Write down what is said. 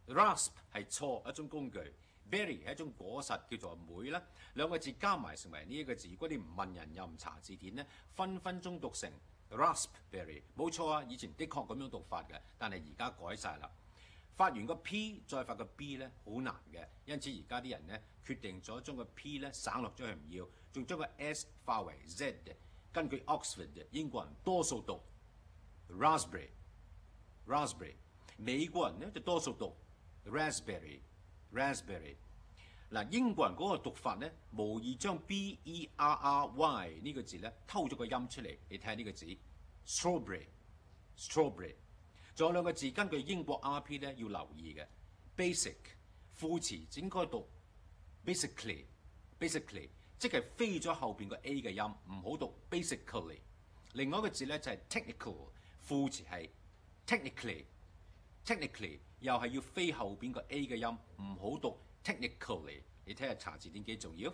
rasp 係錯，一種工具。berry 係一種果實，叫做莓啦。兩個字加埋成為呢一個字。如果你唔問人又唔查字典呢，分分鐘讀成 raspberry。冇錯啊，以前的確咁樣讀法嘅，但係而家改晒啦。發完個 P 再發個 B 咧，好難嘅，因此而家啲人咧決定咗將個 P 咧省落咗佢唔要，仲將個 S 化為 Z。根據 Oxford 英國人多數讀 raspberry，美國人咧就多數讀 raspberry。嗱，英國人嗰個讀法咧，無意將 B-E-R-R-Y 呢個字咧偷咗個音出嚟。你睇下呢個字 strawberry。仲有兩個字，根據英國 RP 咧要留意嘅 basic 副詞應該讀 basically， 即係飛咗後邊個 A 嘅音，唔好讀 basically。另外一個字咧就係 technical， 副詞係 technically 又係要飛後邊個 A 嘅音，唔好讀 technically。你睇下查字典幾重要。